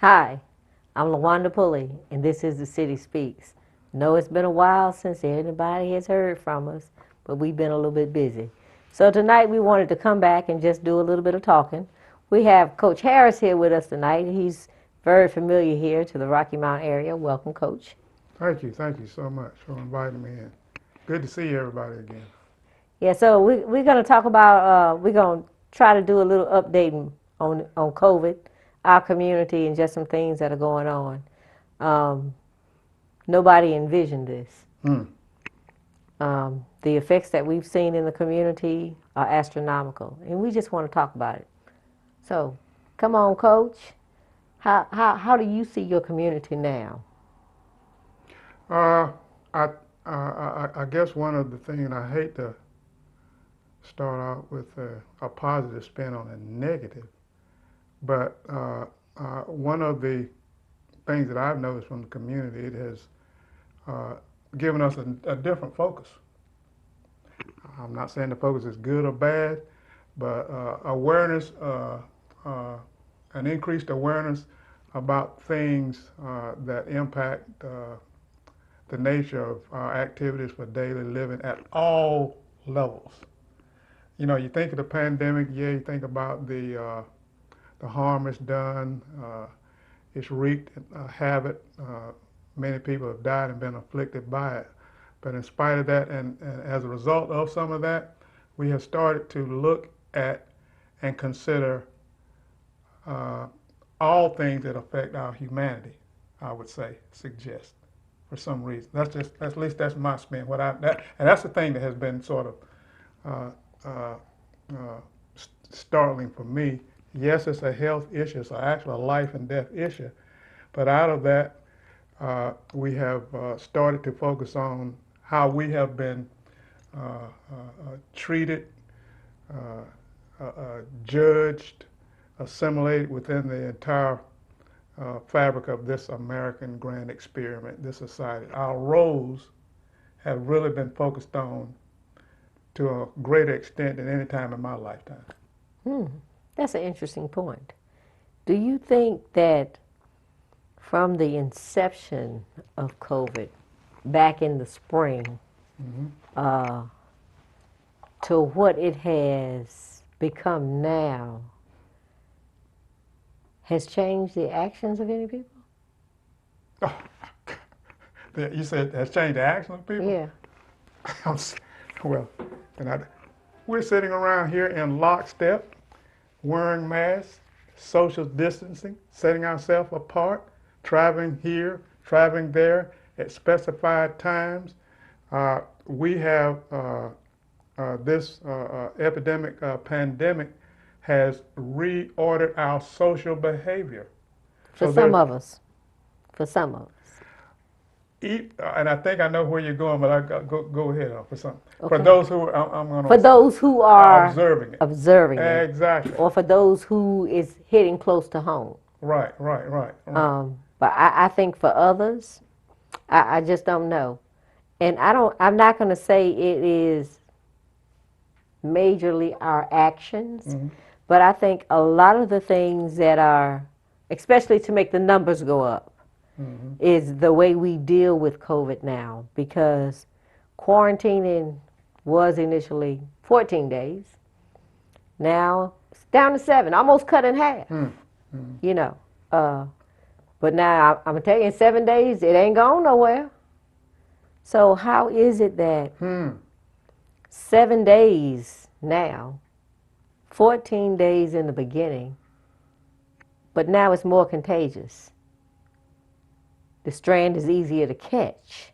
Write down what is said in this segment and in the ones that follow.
Hi, I'm LaWanda Pulley, and this is The City Speaks. No, it's been a while since anybody has heard from us, but we've been a little bit busy. So tonight we wanted to come back and just do a little bit of talking. We have Coach Harris here with us tonight. He's very familiar here to the Rocky Mount area. Welcome, Coach. Thank you so much for inviting me in. Good to see everybody again. Yeah, so we're going to talk about, we're going to try to do a little updating on COVID, our community, and just some things that are going on. Nobody envisioned this. Hmm. The effects that we've seen in the community are astronomical, and we just want to talk about it. So, come on, Coach. How do you see your community now? Uh, I, I guess one of the things I hate to start out with a positive spin on a negative, but one of the things that I've noticed from the community, it has given us a different focus. I'm not saying the focus is good or bad, but awareness, an increased awareness about things that impact the nature of our activities for daily living at all levels. You know, you think of the pandemic, yeah, you think about the harm it's done, it's wreaked havoc. Many people have died and been afflicted by it. But in spite of that, and as a result of some of that, we have started to look at and consider all things that affect our humanity, I would say, suggest, for some reason. At least that's my spin. And that's the thing that has been sort of uh, uh, uh, startling for me. Yes, it's a health issue. It's actually a life and death issue. But out of that, we have started to focus on how we have been treated, judged, assimilated within the entire fabric of this American grand experiment, this society. Our roles have really been focused on to a greater extent than any time in my lifetime. That's an interesting point. Do you think that from the inception of COVID back in the spring Mm-hmm. uh, to what it has become now has changed the actions of any people? Oh, you said it has changed the action of people? Yeah. Well, we're sitting around here in lockstep, wearing masks, social distancing, setting ourselves apart, traveling here, traveling there at specified times. We have this pandemic has reordered our social behavior. For So some there's, of us. For some of us. and I think I know where you're going, but go ahead for some. For Okay. those who I'm going For to those who are observing it. observing it, Exactly. or for those who is hitting close to home. Right. But I think for others, I just don't know. And I'm not going to say it is majorly our actions, Mm-hmm. but I think a lot of the things that are, especially to make the numbers go up, Mm-hmm. is the way we deal with COVID now, because quarantining was initially 14 days. Now it's down to 7, almost cut in half, Mm-hmm. you know. But now I'm going to tell you, in 7 days, it ain't going nowhere. So how is it that 7 days now, 14 days in the beginning, but now it's more contagious? The strand is easier to catch.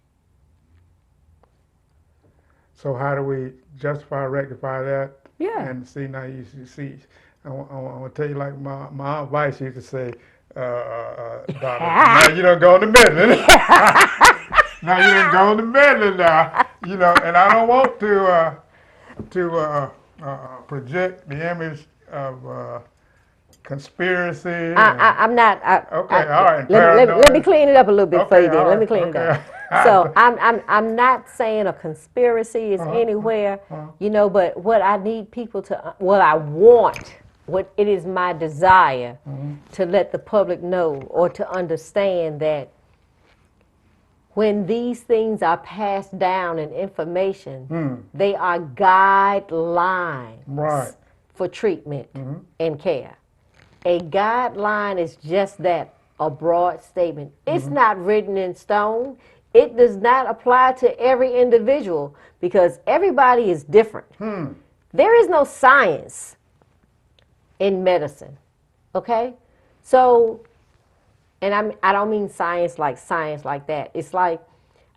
So how do we justify, rectify that? Yeah. And see, now you see, I want to tell you like my advice used to say, daughter, now you don't go in the middle. Now you don't go in the middle now. You know, and I don't want to project the image of conspiracy. I'm not. Okay, all right, let me paranoid. clean it up a little bit for you. Okay, Then all let me right, clean it okay. up. So I'm not saying a conspiracy is Uh-huh, anywhere, uh-huh. you know. But what I need people to, what I want what it is my desire to let the public know or to understand that when these things are passed down in information, they are guidelines Right. for treatment and care. A guideline is just that, a broad statement. It's not written in stone. It does not apply to every individual because everybody is different. There is no science in medicine, okay? So, and I don't mean science like that. It's like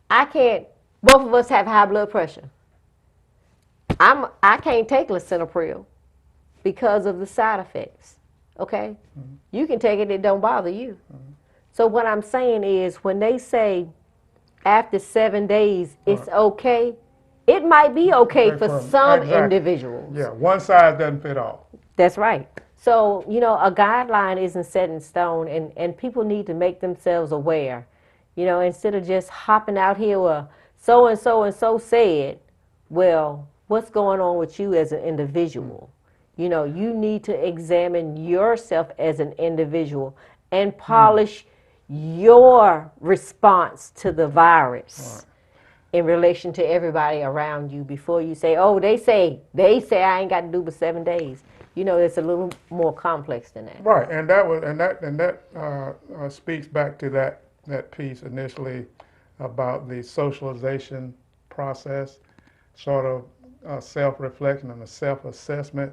both of us have high blood pressure. I can't take lisinopril because of the side effects, okay? You can take it, it don't bother you. So what I'm saying is when they say after 7 days it's okay, it might be okay for some individuals. Yeah, one size doesn't fit all. That's right. So, a guideline isn't set in stone, and people need to make themselves aware. Instead of just hopping out here, well, so and so and so said, well, what's going on with you as an individual? You need to examine yourself as an individual and polish your response to the virus in relation to everybody around you before you say, oh, they say I ain't got to do but 7 days. It's a little more complex than that. Right, and that speaks back to that piece initially about the socialization process, sort of self-reflection and a self-assessment.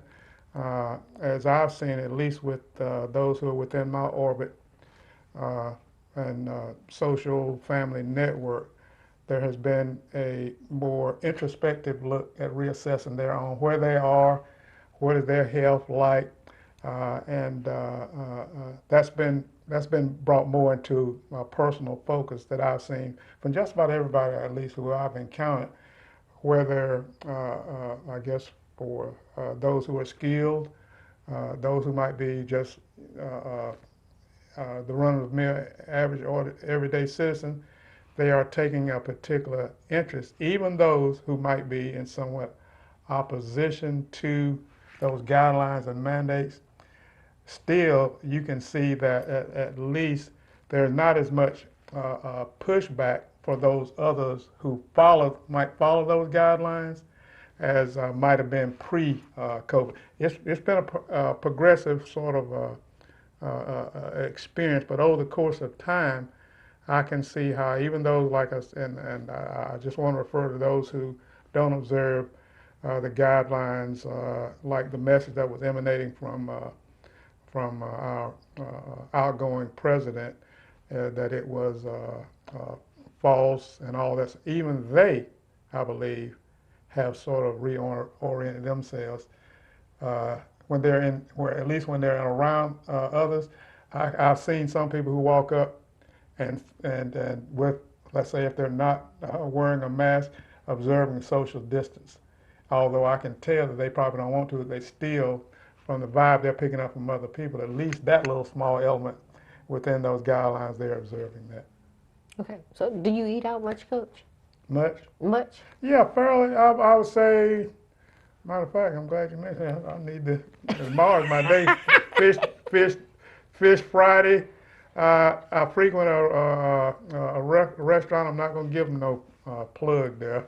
As I've seen, at least with those who are within my orbit and social family network, there has been a more introspective look at reassessing their own, where they are, what is their health like, and that's been brought more into a personal focus that I've seen from just about everybody, at least who I've encountered, whether I guess for those who are skilled, those who might be just the run-of-the-mill average or everyday citizen, they are taking a particular interest, even those who might be in somewhat opposition to those guidelines and mandates. Still, you can see that at least there's not as much pushback for those others who might follow those guidelines as might have been pre-COVID. It's been a progressive sort of experience, but over the course of time, I can see how even those like us, and I just want to refer to those who don't observe the guidelines, like the message that was emanating from our outgoing president, that it was false and all that. Even they, I believe, have sort of reoriented themselves when they're at least when they're around others. I've seen some people who walk up and with, let's say, if they're not wearing a mask, observing social distance. Although I can tell that they probably don't want to, they still, from the vibe they're picking up from other people, at least that little small element within those guidelines, they're observing that. Okay. So do you eat out much, Coach? Much? Much? Yeah, fairly. I would say, matter of fact, I'm glad you mentioned that. I need to, tomorrow's my day. Fish Friday. I frequent a restaurant. I'm not going to give them no plug there.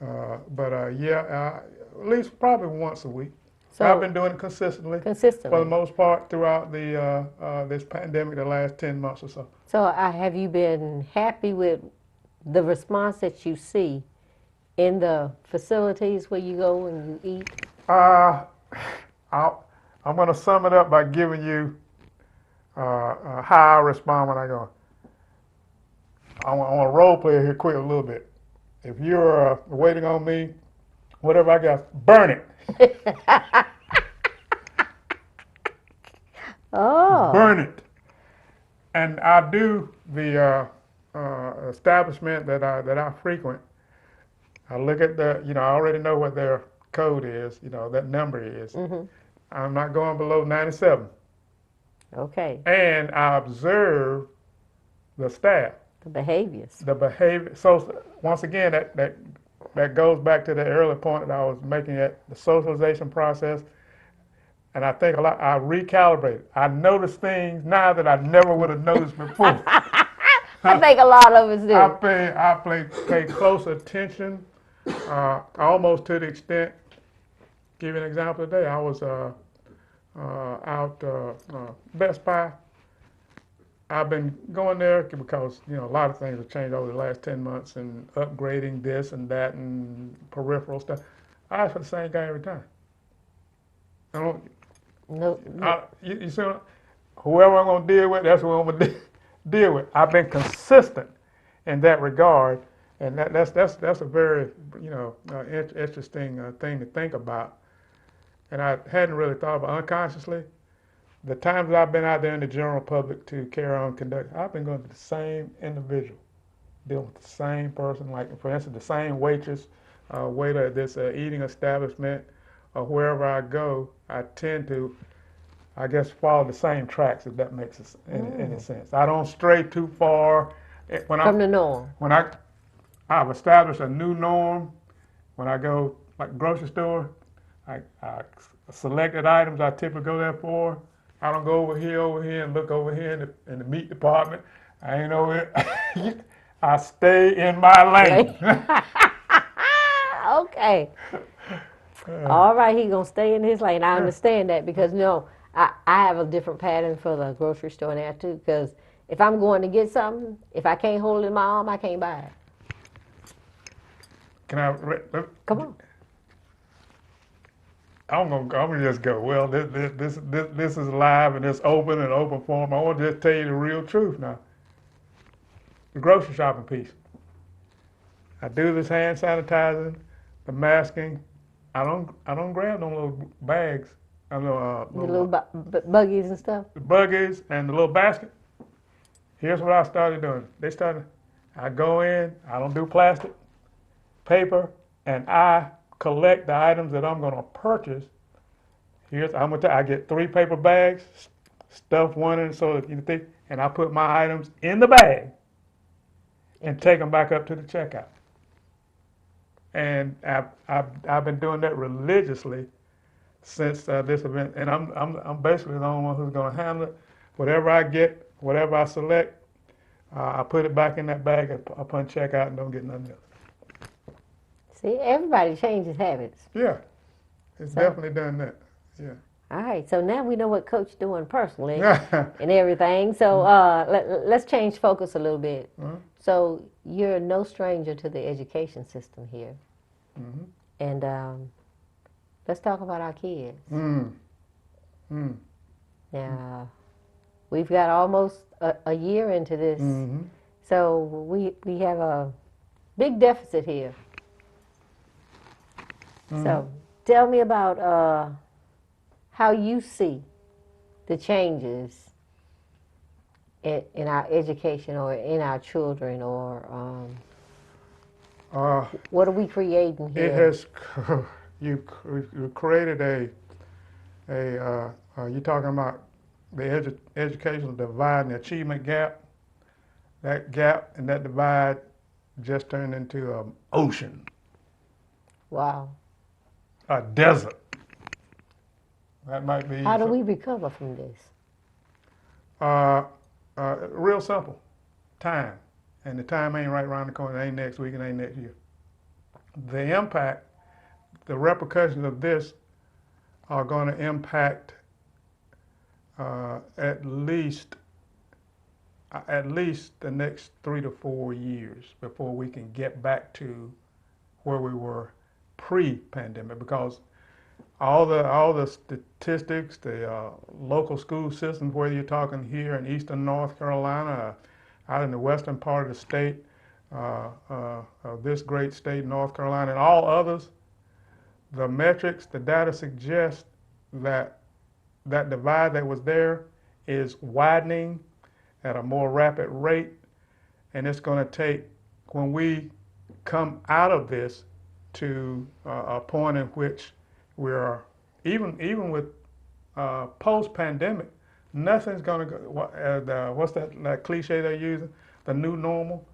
Yeah, at least probably once a week. So I've been doing it consistently for the most part throughout the this pandemic, the last 10 months or so. So have you been happy with the response that you see in the facilities where you go and you eat? I'm going to sum it up by giving you how I respond when I go. I want to role play here quick a little bit. If you're waiting on me, whatever I got, burn it. Oh. Burn it. And I do the establishment that I frequent. I look at I already know what their code is, that number is. Mm-hmm. I'm not going below 97. Okay. And I observe the staff. The behaviors. The behavior. So once again, that goes back to the earlier point that I was making at the socialization process. and I think a lot. I recalibrated. I notice things now that I never would have noticed before. I think a lot of us do. Pay close attention, almost to the extent. Give you an example today. I was out Best Buy. I've been going there because a lot of things have changed over the last 10 months and upgrading this and that and peripheral stuff. I ask for the same guy every time. I don't. No, You see, whoever I'm going to deal with, that's who I'm going to deal with. I've been consistent in that regard, and that's a very interesting thing to think about. And I hadn't really thought about unconsciously. The times that I've been out there in the general public to carry on conduct, I've been going to the same individual, dealing with the same person. Like for instance, the same waitress, waiter at this eating establishment, or wherever I go, I tend to, I guess, follow the same tracks, if that makes any sense. I don't stray too far. From the norm. When I've established a new norm. When I go like grocery store, I selected items I typically go there for. I don't go over here, and look over here in the meat department. I ain't over here. I stay in my lane. Okay. All right, he gonna stay in his lane. I understand that because I have a different pattern for the grocery store now too. Because if I'm going to get something, if I can't hold it in my arm, I can't buy it. Can I? Come on. I'm gonna just go. Well, this is live and it's open forum. I want to just tell you the real truth now. The grocery shopping piece. I do this hand sanitizing, the masking. I don't grab them little bags. I know The little buggies and stuff. the buggies and the little basket. Here's what I started doing. I go in. I don't do plastic, paper, and I collect the items that I'm going to purchase. I get 3 paper bags, stuff one in so that you think, and I put my items in the bag and take them back up to the checkout. And I've been doing that religiously since this event, and I'm basically the only one who's going to handle it. Whatever I get, whatever I select, I put it back in that bag upon checkout and don't get nothing else. See, everybody changes habits. Yeah, it's definitely done that. Yeah. All right, so now we know what Coach doing personally and everything. So let's change focus a little bit. So you're no stranger to the education system here, and let's talk about our kids. Now, we've got almost a year into this, so we have a big deficit here. So tell me about how you see the changes in our education or in our children, or what are we creating here? It has you created you're talking about the educational divide and the achievement gap. That gap and that divide just turned into an ocean. Wow. A desert. That might be. How do we recover from this? Real simple. Time. And the time ain't right around the corner. It ain't next week. It ain't next year. The impact, the repercussions of this are going to impact at least the next 3 to 4 years before we can get back to where we were pre-pandemic, because all the statistics, the local school systems, whether you're talking here in eastern North Carolina, out in the western part of the state, of this great state, North Carolina, and all others, the metrics, the data suggest that that divide that was there is widening at a more rapid rate, and it's going to take, when we come out of this, to a point in which we are, even with post-pandemic, nothing's going to go, what's that cliche they're using, the new normal.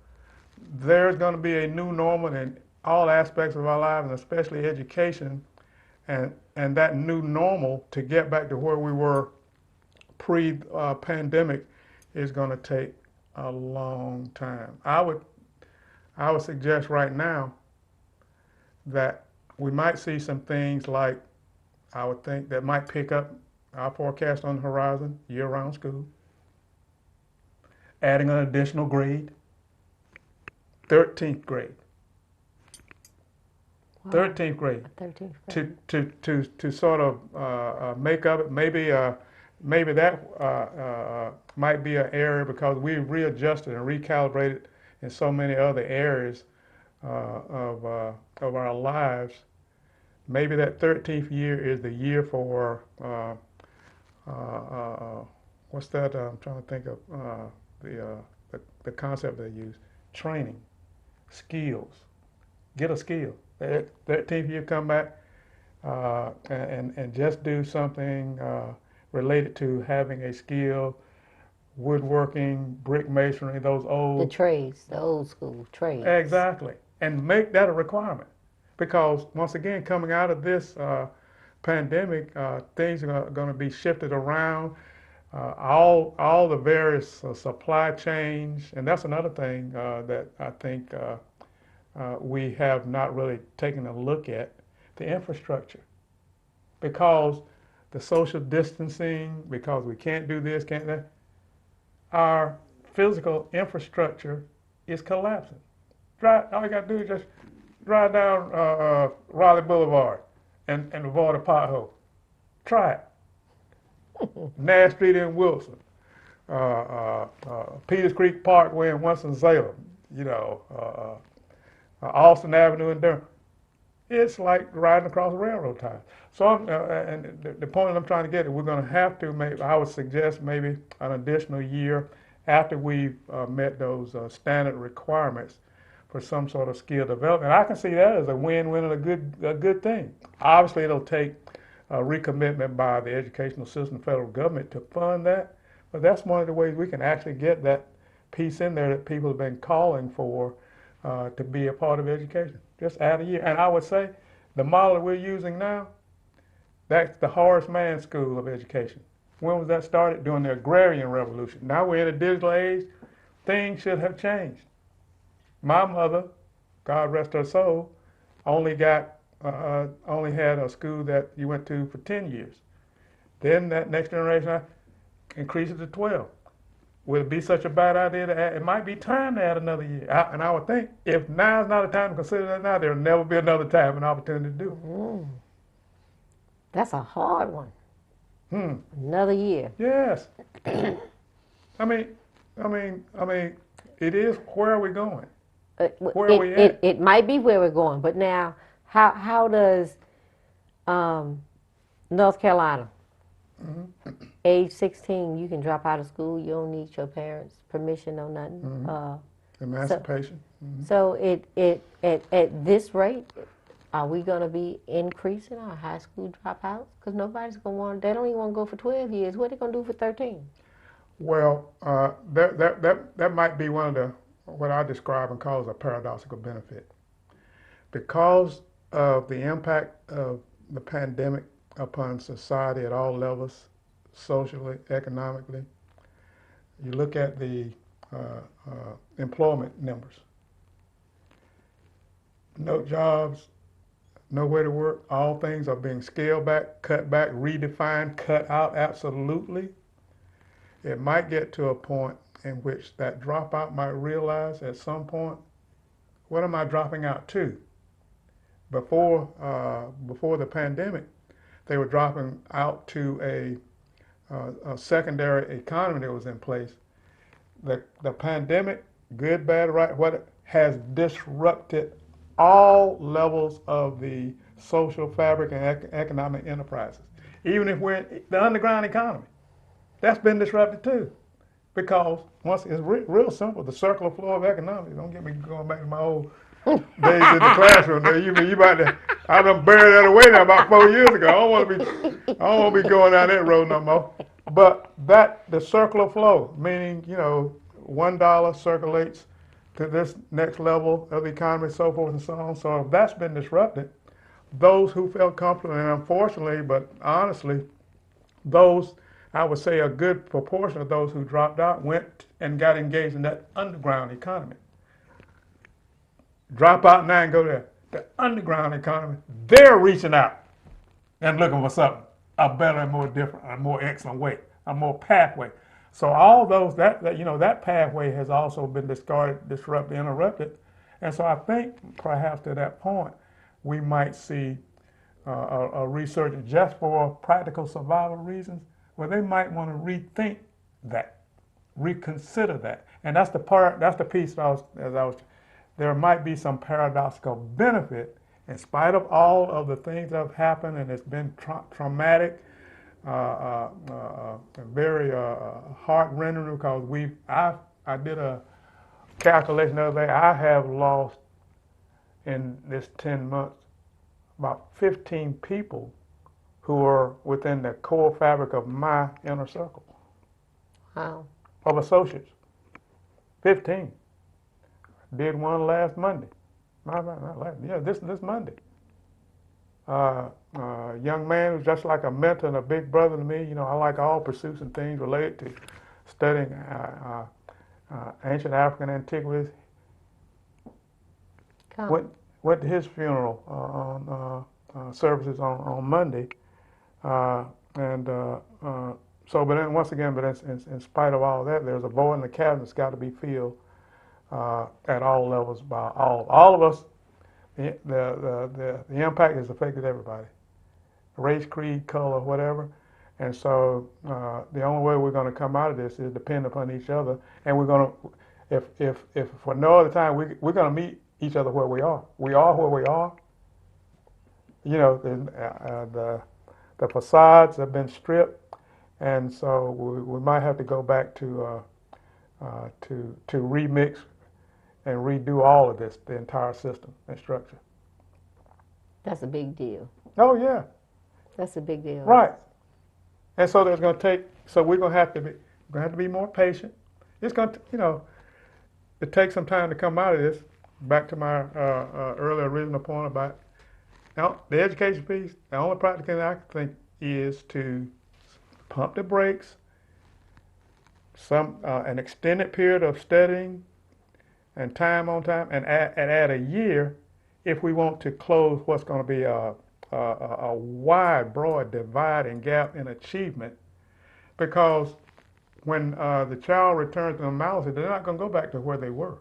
There's going to be a new normal in all aspects of our lives, and especially education, and that new normal to get back to where we were pre-pandemic is going to take a long time. I would suggest right now that we might see some things like, I would think, that might pick up our forecast on the horizon: year-round school, adding an additional grade, 13th grade. Wow. 13th grade. 13th grade. To sort of make up it. Maybe that might be an area, because we've readjusted and recalibrated in so many other areas of our lives. Maybe that 13th year is the year for what's that? I'm trying to think of the concept they use: training, skills. Get a skill. 13th year, come back and just do something related to having a skill: woodworking, brick masonry, those old... The trades, the old school trades. Exactly. And make that a requirement. Because, once again, coming out of this pandemic, things are going to be shifted around. All the various supply chains, and that's another thing that I think we have not really taken a look at: the infrastructure. Because the social distancing, because we can't do this, can't that, our physical infrastructure is collapsing. All you got to do is just drive down Raleigh Boulevard and avoid a pothole. Try it. Nash Street in Wilson, Peters Creek Parkway in Winston-Salem, Austin Avenue in Durham. It's like riding across a railroad tie. So, and the point I'm trying to get is, we're going to have to I would suggest maybe an additional year after we've met those standard requirements for some sort of skill development. I can see that as a win-win and a good thing. Obviously, it'll take a recommitment by the educational system, the federal government, to fund that. But that's one of the ways we can actually get that piece in there that people have been calling for to be a part of education. Just add a year. And I would say the model that we're using now, that's the Horace Mann School of Education. When was that started? During the agrarian revolution. Now we're in a digital age. Things should have changed. My mother, God rest her soul, only had a school that you went to for 10 years. Then that next generation increased it to 12. Would it be such a bad idea to add? It might be time to add another year. And I would think, if now is not a time to consider that now, there'll never be another time and opportunity to do it. That's a hard one. Another year. Yes. I mean, it is. Where are we going? Where are we at? It might be where we're going, but now, how does North Carolina, age 16, you can drop out of school. You don't need your parents' permission or nothing. Emancipation. So at this rate, are we going to be increasing our high school dropouts? Because nobody's going to want. They don't even want to go for 12 years. What are they going to do for 13? Well, that might be one of the, what I describe and call as a paradoxical benefit. Because of the impact of the pandemic upon society at all levels, socially, economically, you look at the employment numbers. No jobs, nowhere to work. All things are being scaled back, cut back, redefined, cut out, absolutely. It might get to a point in which that dropout might realize at some point, what am I dropping out to? Before the pandemic, they were dropping out to a secondary economy that was in place. The pandemic, good, bad, right, what has disrupted all levels of the social fabric and economic enterprises. Even if we're in the underground economy, that's been disrupted too. Because once it's real simple, the circular flow of economics. Don't get me going back to my old days in the classroom. Now, you about to? I done buried that away now about 4 years ago. I don't want to be going down that road no more. But the circular flow, meaning $1 circulates to this next level of the economy, so forth and so on. So if that's been disrupted, those who felt comfortable, and unfortunately, but honestly, those, I would say a good proportion of those who dropped out went and got engaged in that underground economy. Drop out now and go there. The underground economy, they're reaching out and looking for something, a better and more different, a more excellent way, a more pathway. So all those, that pathway has also been discarded, disrupted, interrupted. And so I think perhaps to that point, we might see a resurgence just for practical survival reasons, where they might want to rethink that, reconsider that. And that's the part, that's the piece there might be some paradoxical benefit in spite of all of the things that have happened, and it's been traumatic, very heart-rending, because I did a calculation the other day. I have lost in this 10 months about 15 people who are within the core fabric of my inner circle. Wow. Of associates. 15. Did one last Monday. This Monday. Young man who's just like a mentor and a big brother to me. I like all pursuits and things related to studying ancient African antiquities. Went to his funeral on services on Monday, so, but then once again, in spite of all that, there's a void in the cabinet that's got to be filled at all levels by all of us. The impact has affected everybody, race, creed, color, whatever. And so the only way we're going to come out of this is depend upon each other, and we're going to, if for no other time, we're going to meet each other where we are. We are where we are. The facades have been stripped. And so we might have to go back to remix and redo all of this, the entire system and structure. That's a big deal. Oh yeah. That's a big deal. Right. And so we're going to have to be more patient. It's going to, it takes some time to come out of this. Back to my earlier original point about the education piece. The only practical thing I can think is to pump the brakes, an extended period of studying and time on time, and add a year if we want to close what's going to be a wide, broad divide and gap in achievement. Because when the child returns to normalcy, they're not going to go back to where they were.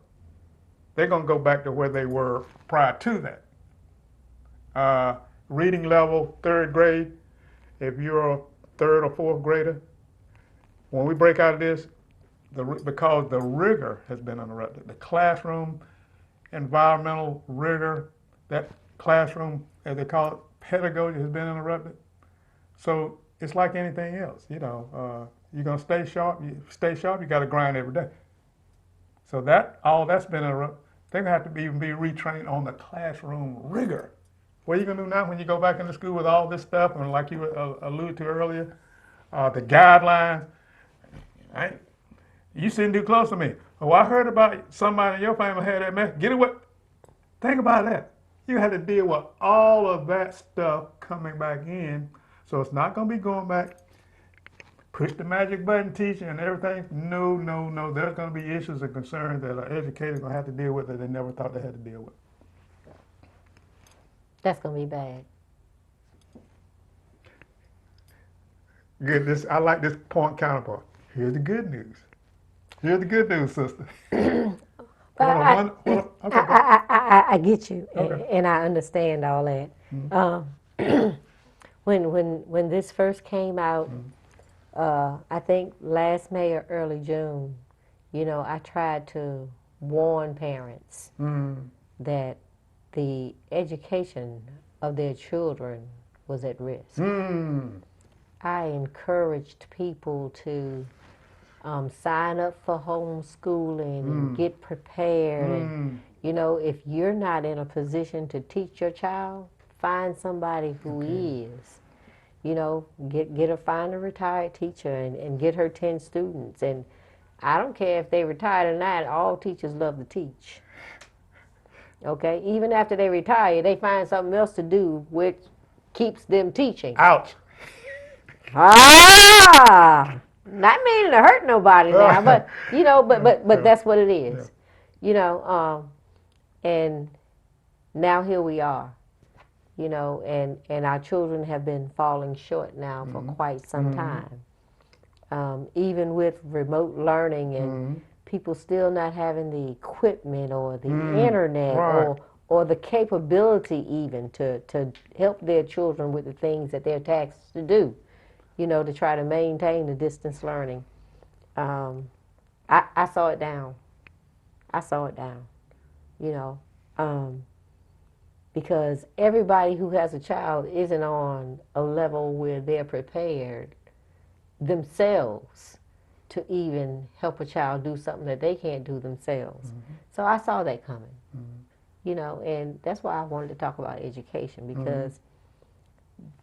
They're going to go back to where they were prior to that. Reading level, third grade, if you're a third or fourth grader, when we break out of this, because the rigor has been interrupted, the classroom environmental rigor, that classroom, as they call it, pedagogy has been interrupted. So it's like anything else, you're going to stay sharp, you got to grind every day. So all that's been interrupted. They're going to have to even be retrained on the classroom rigor. What are you going to do now when you go back into school with all this stuff, and like you alluded to earlier, the guidelines? Right? You sitting too close to me. Oh, I heard about somebody in your family had that mess. Get away. Think about that. You had to deal with all of that stuff coming back in. So it's not going to be going back, push the magic button, teacher, and everything. No. There's going to be issues and concerns that an educator's going to have to deal with that they never thought they had to deal with. That's going to be bad. Good. I like this point counterpart. Here's the good news. Here's the good news, sister. I get you, Okay. and I understand all that. Mm-hmm. When this first came out, I think last May or early June, I tried to warn parents that the education of their children was at risk. I encouraged people to sign up for homeschooling and get prepared. And, if you're not in a position to teach your child, find somebody who is. Find a retired teacher and get her 10 students. And I don't care if they retired or not, all teachers love to teach. Okay, even after they retire, they find something else to do, which keeps them teaching. Ouch. Ah, not meaning to hurt nobody now, but but Yeah, that's what it yeah. is, and now here we are, and our children have been falling short now for Mm-hmm. quite some Mm-hmm. time, even with remote learning and Mm-hmm. people still not having the equipment or the Mm. internet Right. or the capability even to help their children with the things that they're tasked to do, to try to maintain the distance learning. Um, I saw it down. I saw it down, you know, um, because everybody who has a child isn't on a level where they're prepared themselves to even help a child do something that they can't do themselves. Mm-hmm. So I saw that coming, Mm-hmm. and that's why I wanted to talk about education Mm-hmm. because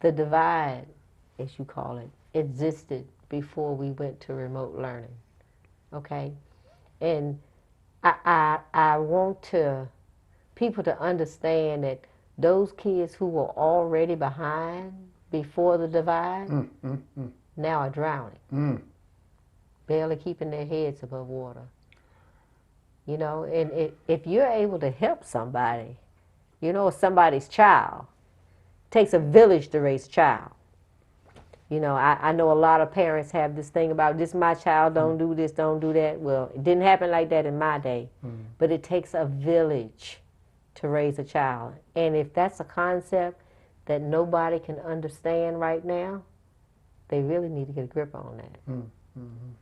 the divide, as you call it, existed before we went to remote learning. Okay, and I want people to understand that those kids who were already behind before the divide Mm-hmm. now are drowning, Mm. barely keeping their heads above water. And if you're able to help somebody, somebody's child, it takes a village to raise a child. I know a lot of parents have this thing about this my child, don't do this, don't do that. Well, it didn't happen like that in my day, Mm. but it takes a village to raise a child. And if that's a concept that nobody can understand right now, they really need to get a grip on that. Mm-hmm.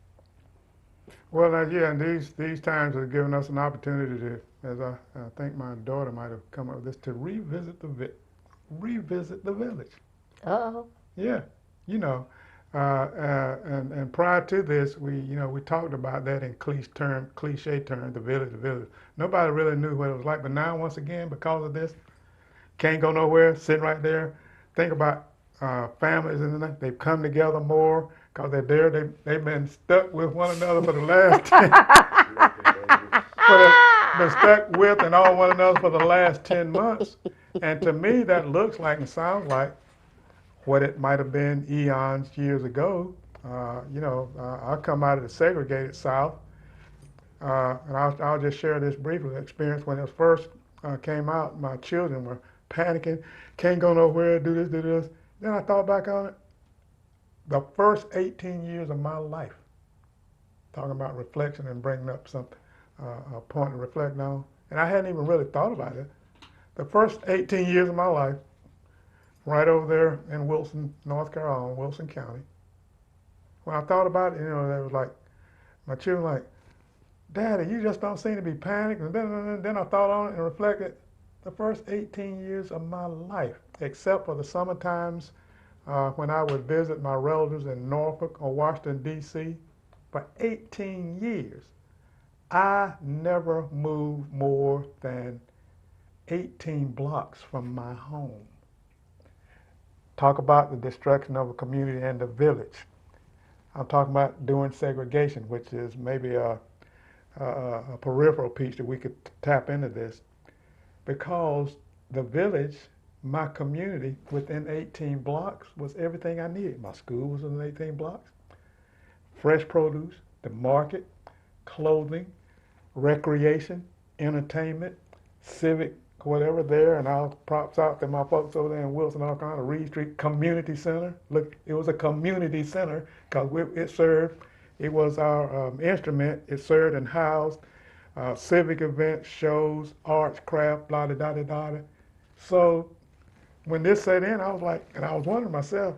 Well, yeah, and these times have given us an opportunity to, as I think my daughter might have come up with this, to revisit the village. Uh-oh. Yeah, you know, and prior to this, we talked about that in cliche terms, the village. Nobody really knew what it was like, but now once again, because of this, can't go nowhere, sitting right there. Think about families and they've come together more because they're there. They've been stuck with one another for the last for the, been stuck with and all one another for the last 10 months. And to me, that looks like and sounds like what it might have been eons years ago. I come out of the segregated South, and I'll just share this briefly. The experience when it first came out, my children were panicking, can't go nowhere, do this, do this. Then I thought back on it. The first 18 years of my life, talking about reflection and bringing up something, a point to reflect on, and I hadn't even really thought about it. The first 18 years of my life, right over there in Wilson, North Carolina, Wilson County, when I thought about it, there was like, my children like, Daddy, you just don't seem to be panicked. And then I thought on it and reflected the first 18 years of my life, except for the summer times when I would visit my relatives in Norfolk or Washington, D.C. For 18 years, I never moved more than 18 blocks from my home. Talk about the destruction of a community and the village. I'm talking about doing segregation, which is maybe a peripheral piece that we could tap into this, because the village, my community within 18 blocks was everything I needed. My school was within 18 blocks, fresh produce, the market, clothing, recreation, entertainment, civic, whatever there, and I'll props out to my folks over there in Wilson, North Carolina, Reed Street Community Center. Look, it was a community center because it was our instrument. It served and housed civic events, shows, arts, craft, blah, da, da, da, da. So when this set in, I was like, and I was wondering myself,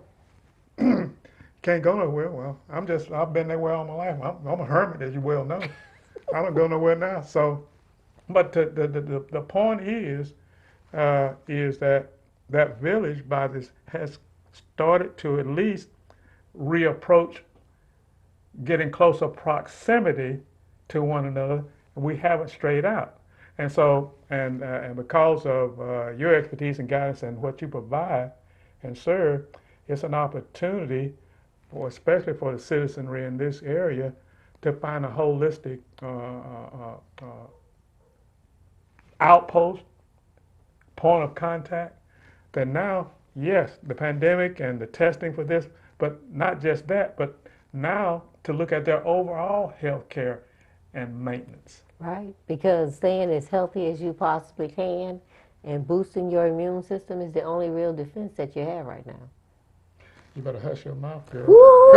can't go nowhere. Well, I've been there all my life. I'm a hermit, as you well know. I don't go nowhere now. So, but the point is that that village by this has started to at least reapproach getting closer proximity to one another. We haven't strayed out. And so, and because of your expertise and guidance and what you provide and serve, it's an opportunity for, especially for the citizenry in this area, to find a holistic outpost, point of contact, that now, yes, the pandemic and the testing for this, but not just that, but now to look at their overall health care and maintenance. Right, because staying as healthy as you possibly can and boosting your immune system is the only real defense that you have right now. You better hush your mouth, girl. Woo!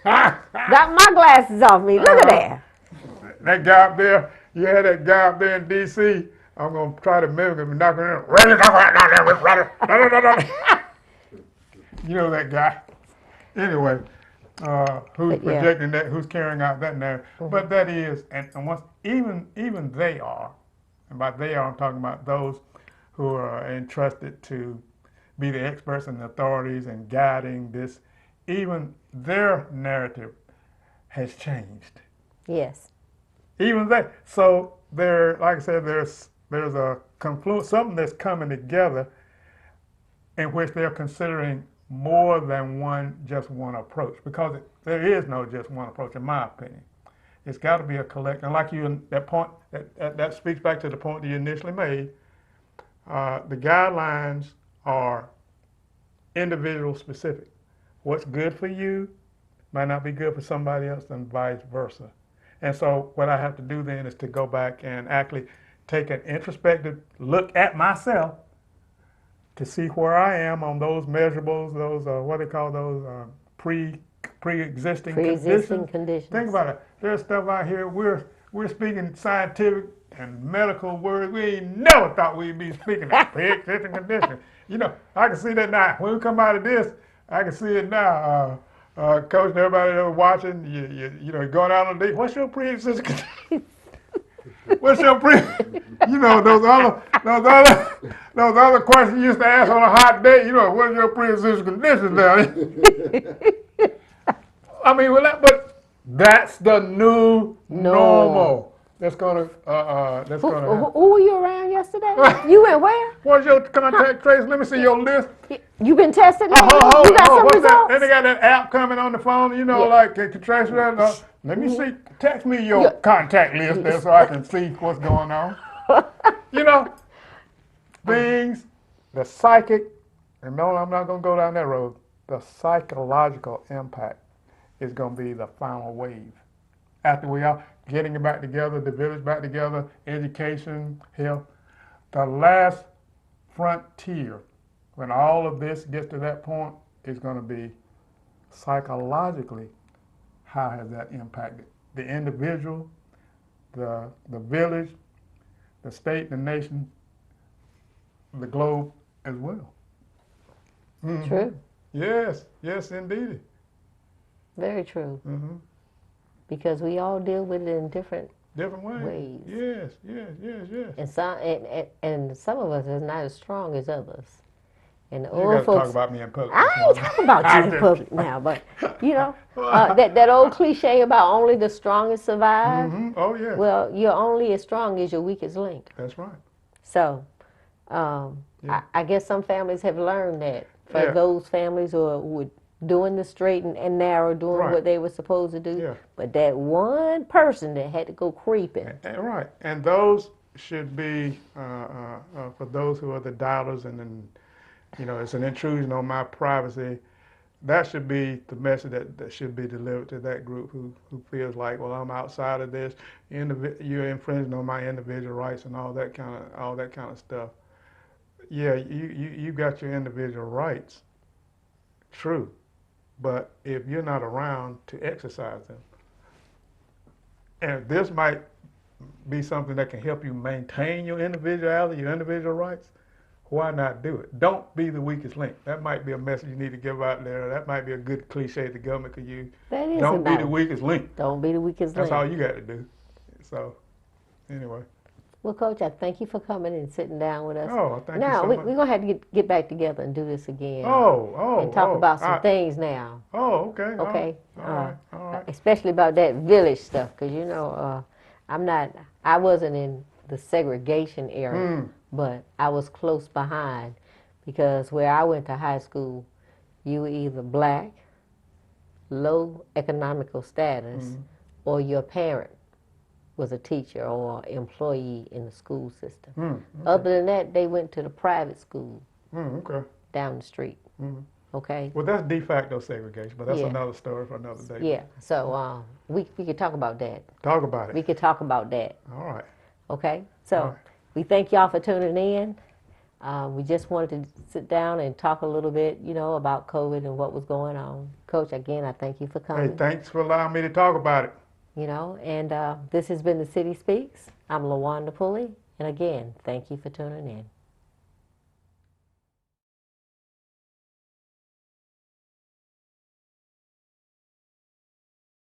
Got my glasses off me. Look at that. That guy up there, you had that guy up there in D.C. I'm going to try to mimic him and knock him in. You know that guy. Anyway, who's projecting that, who's carrying out that narrative. Mm-hmm. But that is, and once, even they are, and by they are, I'm talking about those who are entrusted to be the experts and the authorities and guiding this, even their narrative has changed. Yes. Even that. So there, like I said, there's a confluence, something that's coming together in which they're considering more than just one approach, because there is no just one approach, in my opinion. It's got to be a collective. And like you, that point, that speaks back to the point that you initially made. The guidelines are individual specific. What's good for you might not be good for somebody else, and vice versa. And so what I have to do then is to go back and actually take an introspective look at myself to see where I am on those measurables, those what do they call those pre-existing conditions. Think about it. There's stuff out here we're speaking scientific and medical words we ain't never thought we'd be speaking of pre-existing conditions. You know, I can see that now. When we come out of this, I can see it now. Coach and everybody that was watching, you know, going out on a date. What's your pre-existing condition? What's your you know, those other questions you used to ask on a hot date, you know, what's your pre-existing conditions now? I mean, but that's the new normal. That's gonna who were you around yesterday? You went where? What's your contact trace? Let me see your list. You been tested? You got some results? And they got that app coming on the phone, you know, like can trace that. Let me see. Text me your contact list there so I can see what's going on. You know, things, the psychic, and no, I'm not going to go down that road. The psychological impact is going to be the final wave. After we are getting it back together, the village back together, education, health, the last frontier, when all of this gets to that point, is going to be psychologically, how has that impacted the individual, the village, the state, the nation, the globe as well. Mm-hmm. True. Yes, indeed. Very true. Mm-hmm. Because we all deal with it in different ways. Yes. And some of us is not as strong as others. And the you old folks talk about me in public. I ain't talking about you in public now, but you know that old cliche about only the strongest survive. Mm-hmm. Oh yeah. Well, you're only as strong as your weakest link. That's right. So, I guess some families have learned that. For those families who are doing the straight and narrow, doing what they were supposed to do. Yeah. But that one person that had to go creeping. Right, and those should be for those who are the doubters and you know, it's an intrusion on my privacy. That should be the message that should be delivered to that group who feels like, well, I'm outside of this. You're infringing on my individual rights and all that kind of stuff. Yeah, you got your individual rights, true, but if you're not around to exercise them, and this might be something that can help you maintain your individuality, your individual rights, why not do it? Don't be the weakest link. That might be a message you need to give out there. That might be a good cliche the government could use. That is Don't be the weakest link. Don't be the weakest link. That's all you got to do. So, anyway. Well, Coach, I thank you for coming and sitting down with us. Oh, thank you so much. Now, we're going to have to get back together and do this again. And talk about some things now. Oh, okay. Okay. All right. Especially about that village stuff, because, you know, I wasn't in the segregation area, but I was close behind, because where I went to high school, you were either black, low economical status, or your parent was a teacher or employee in the school system. Okay. Other than that, they went to the private school Okay. down the street. Okay? Well, that's de facto segregation, but that's Yeah. another story for another day. Yeah. So we could talk about that. Talk about We it. could talk about that. All right. Okay? All So right. we thank y'all for tuning in. We just wanted to sit down and talk a little bit, about COVID and what was going on. Coach, again, I thank you for coming. Hey, thanks for allowing me to talk about it. And this has been The City Speaks. I'm LaWanda Pulley. And again, thank you for tuning in.